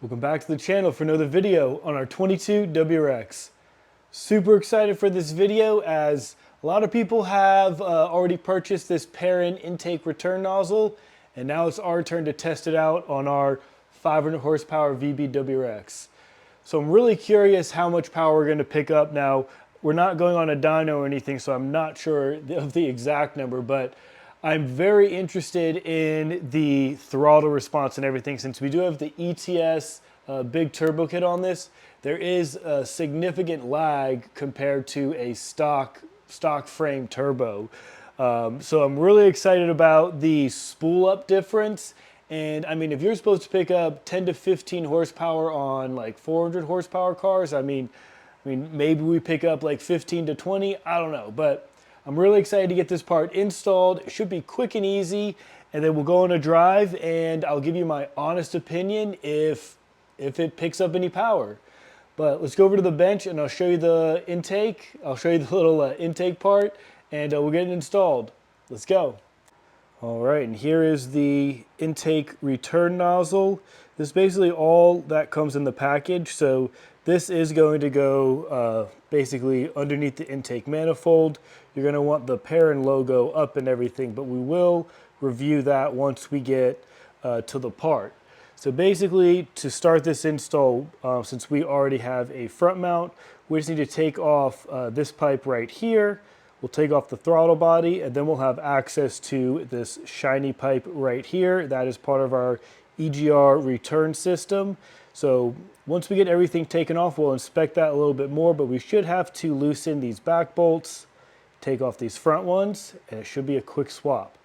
Welcome back to the channel for another video on our 22 WRX. Super excited for this video as a lot of people have already purchased this Perrin intake return nozzle, and now it's our turn to test it out on our 500 horsepower VB WRX. So I'm really curious how much power we're going to pick up. Now, we're not going on a dyno or anything, so I'm not sure of the exact number, but I'm very interested in the throttle response and everything. Since we do have the ETS big turbo kit on this, there is a significant lag compared to a stock frame turbo. So I'm really excited about the spool up difference. And I mean, if you're supposed to pick up 10 to 15 horsepower on like 400 horsepower cars, I mean, maybe we pick up like 15 to 20, I don't know. But I'm really excited to get this part installed. It should be quick and easy, and then we'll go on a drive and I'll give you my honest opinion if it picks up any power. But let's go over to the bench and I'll show you the intake. I'll show you the little intake part, and we'll get it installed. Let's go. All right, and here is the intake return nozzle. This is basically all that comes in the package. So this is going to go basically underneath the intake manifold. You're going to want the Perrin logo up and everything, but we will review that once we get to the part. So basically, to start this install, since we already have a front mount, we just need to take off this pipe right here. We'll take off the throttle body, and then we'll have access to this shiny pipe right here. That is part of our EGR return system. So once we get everything taken off, we'll inspect that a little bit more, but we should have to loosen these back bolts, take off these front ones, and it should be a quick swap.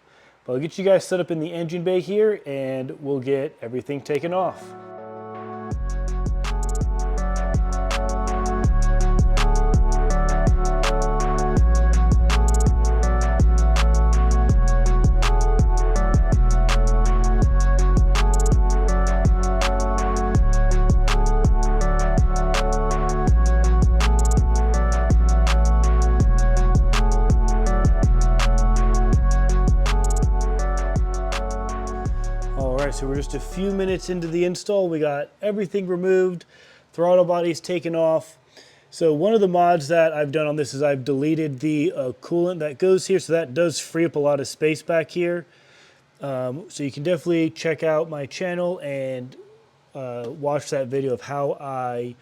But I'll get you guys set up in the engine bay here, and we'll get everything taken off. So we're just a few minutes into the install. We got everything removed, throttle body's taken off. So one of the mods that I've done on this is I've deleted the coolant that goes here, so that does free up a lot of space back here. So you can definitely check out my channel and watch that video of how I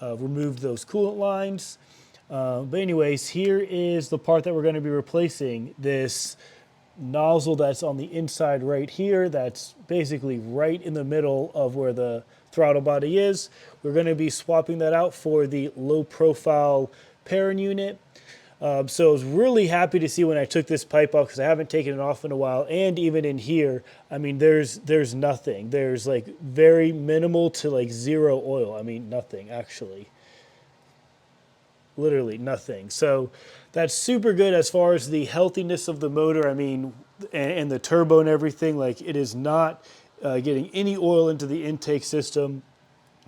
removed those coolant lines. But anyways, here is the part that we're going to be replacing. This nozzle that's on the inside right here, that's basically right in the middle of where the throttle body is. We're going to be swapping that out for the low profile Perrin unit. So I was really happy to see when I took this pipe off, because I haven't taken it off in a while. And even in here, I mean, there's nothing. There's like very minimal to like zero oil. I mean, nothing actually. Literally nothing. So that's super good as far as the healthiness of the motor. I mean, and the turbo and everything. Like, it is not getting any oil into the intake system,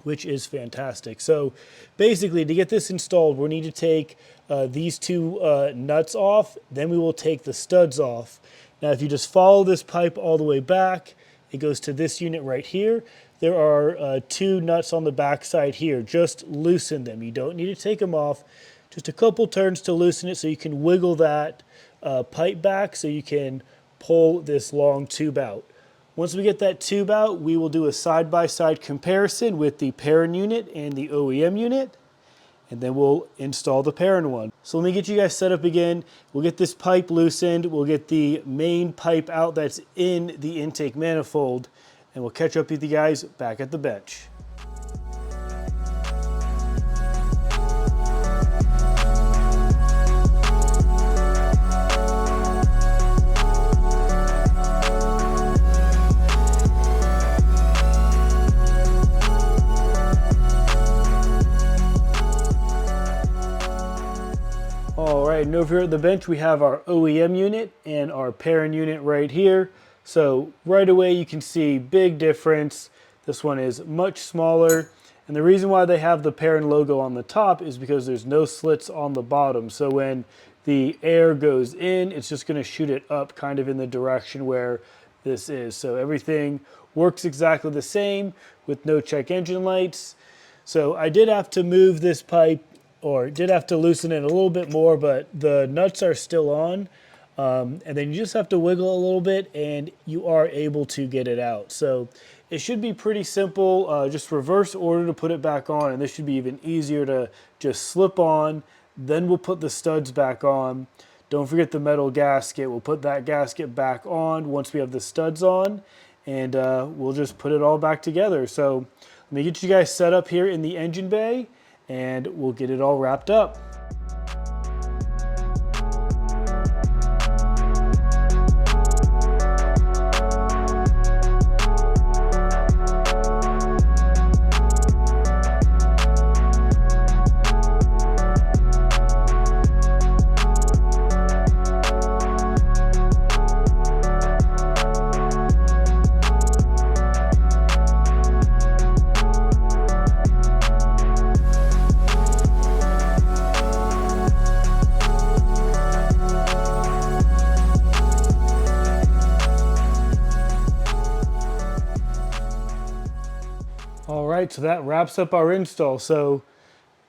which is fantastic. So basically, to get this installed, we'll need to take these two nuts off. Then we will take the studs off. Now, if you just follow this pipe all the way back, it goes to this unit right here. There are two nuts on the back side here. Just loosen them. You don't need to take them off. Just a couple turns to loosen it so you can wiggle that pipe back so you can pull this long tube out. Once we get that tube out, we will do a side-by-side comparison with the Perrin unit and the OEM unit, and then we'll install the Perrin one. So let me get you guys set up again. We'll get this pipe loosened. We'll get the main pipe out that's in the intake manifold, and we'll catch up with you guys back at the bench. All right, and over here at the bench we have our OEM unit and our Perrin unit right here. So right away you can see big difference. This one is much smaller. And the reason why they have the Perrin logo on the top is because there's no slits on the bottom. So when the air goes in, it's just going to shoot it up kind of in the direction where this is. So everything works exactly the same with no check engine lights. So I did have to move this pipe, or did have to loosen it a little bit more, but the nuts are still on. And then you just have to wiggle a little bit and you are able to get it out. So it should be pretty simple, just reverse order to put it back on, and this should be even easier to just slip on. Then we'll put the studs back on. Don't forget the metal gasket. We'll put that gasket back on once we have the studs on, and we'll just put it all back together. So let me get you guys set up here in the engine bay, and we'll get it all wrapped up. All right, so that wraps up our install. So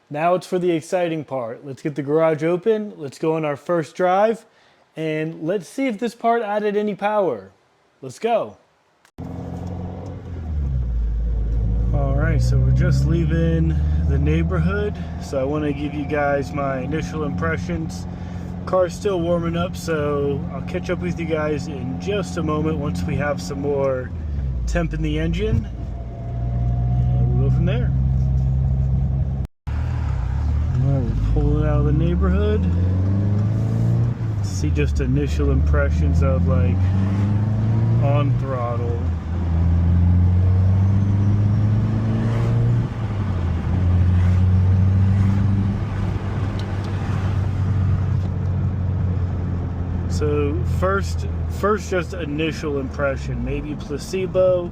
now it's for the exciting part. Let's get the garage open, let's go on our first drive, and let's see if this part added any power. Let's go. All right, so we're just leaving the neighborhood. So I want to give you guys my initial impressions. Car's still warming up, so I'll catch up with you guys in just a moment once we have some more temp in the engine. Go from there. Alright, we're pulling out of the neighborhood. See just initial impressions of like on throttle. So first just initial impression, maybe placebo.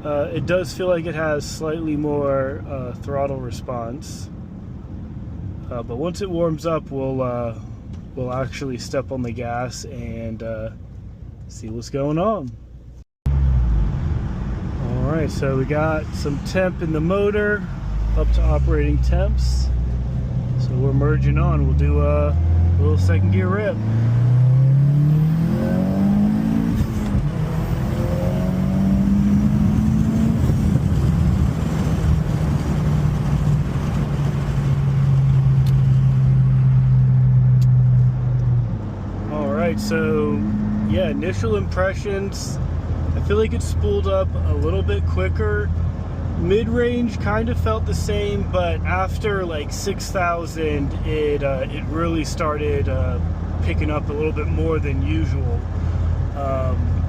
It does feel like it has slightly more throttle response, but once it warms up, we'll actually step on the gas and see what's going on. All right, so we got some temp in the motor, up to operating temps. So we're merging on. We'll do a little second gear rip. So yeah, initial impressions, I feel like it spooled up a little bit quicker. Mid-range kind of felt the same, but after like 6,000 it really started picking up a little bit more than usual.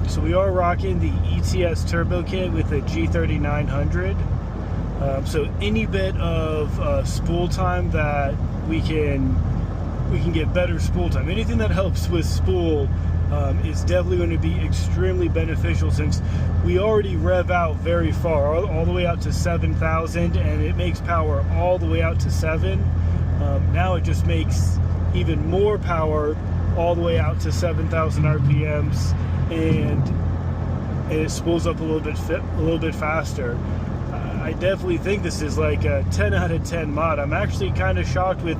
So we are rocking the ETS turbo kit with a G3900. So any bit of spool time that we can get better spool time. Anything that helps with spool is definitely going to be extremely beneficial, since we already rev out very far, all the way out to 7,000, and it makes power all the way out to 7. Now it just makes even more power all the way out to 7,000 RPMs, and it spools up a little bit faster. I definitely think this is like a 10 out of 10 mod. I'm actually kind of shocked with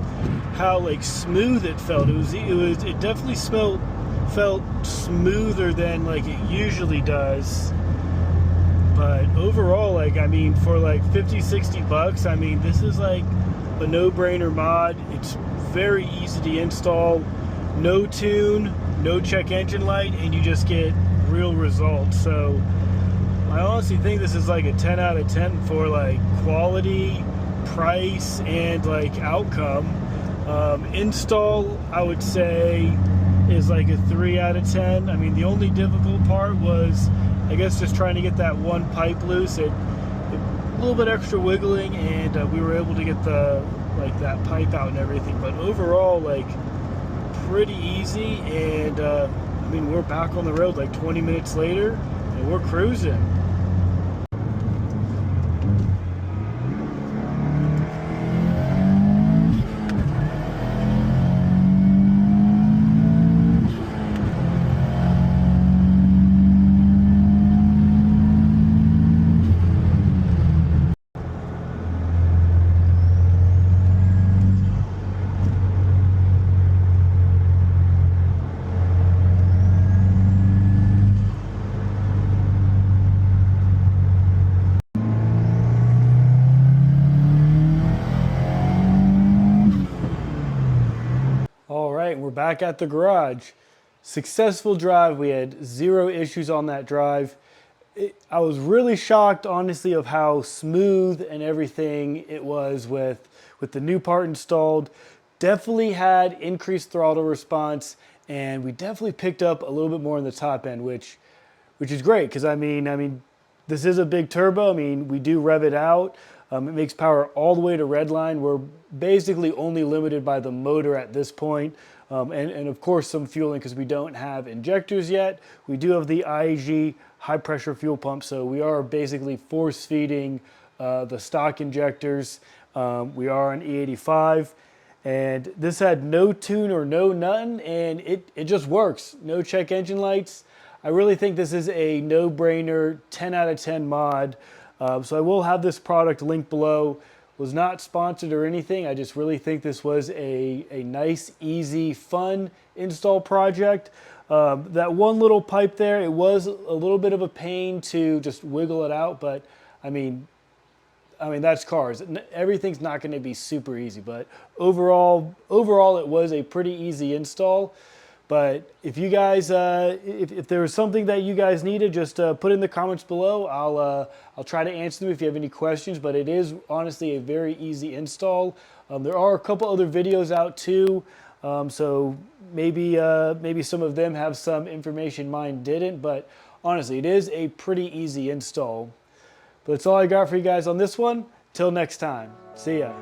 how like smooth it felt. It definitely felt smoother than like it usually does. But overall, like, I mean, for like 50-60 bucks, I mean, this is like a no-brainer mod. It's very easy to install, no tune, no check engine light, and you just get real results. So I honestly think this is like a 10 out of 10 for like quality, price, and like outcome. Install, I would say, is like a 3 out of 10. I mean, the only difficult part was, I guess, just trying to get that one pipe loose. A little bit extra wiggling, and we were able to get that pipe out and everything. But overall, like, pretty easy. And I mean, we're back on the road like 20 minutes later, and we're cruising. All right, we're back at the garage. Successful drive. We had 0 issues on that drive. I was really shocked, honestly, of how smooth and everything it was with the new part installed. Definitely had increased throttle response, and we definitely picked up a little bit more in the top end, which is great because I mean, this is a big turbo. I mean, we do rev it out. It makes power all the way to redline. We're basically only limited by the motor at this point. And of course some fueling because we don't have injectors yet. We do have the IAG high pressure fuel pump, so we are basically force feeding the stock injectors. We are on E85, and this had no tune or no nothing, and it just works. No check engine lights. I really think this is a no-brainer, 10 out of 10 mod. So I will have this product linked below. Was not sponsored or anything. I just really think this was a nice, easy, fun install project. That one little pipe there, it was a little bit of a pain to just wiggle it out, but I mean that's cars. Everything's not going to be super easy, but overall it was a pretty easy install. But if you guys, if there was something that you guys needed, just put in the comments below. I'll try to answer them if you have any questions. But it is honestly a very easy install. There are a couple other videos out too, so maybe some of them have some information mine didn't. But honestly, it is a pretty easy install. But that's all I got for you guys on this one. Till next time, see ya.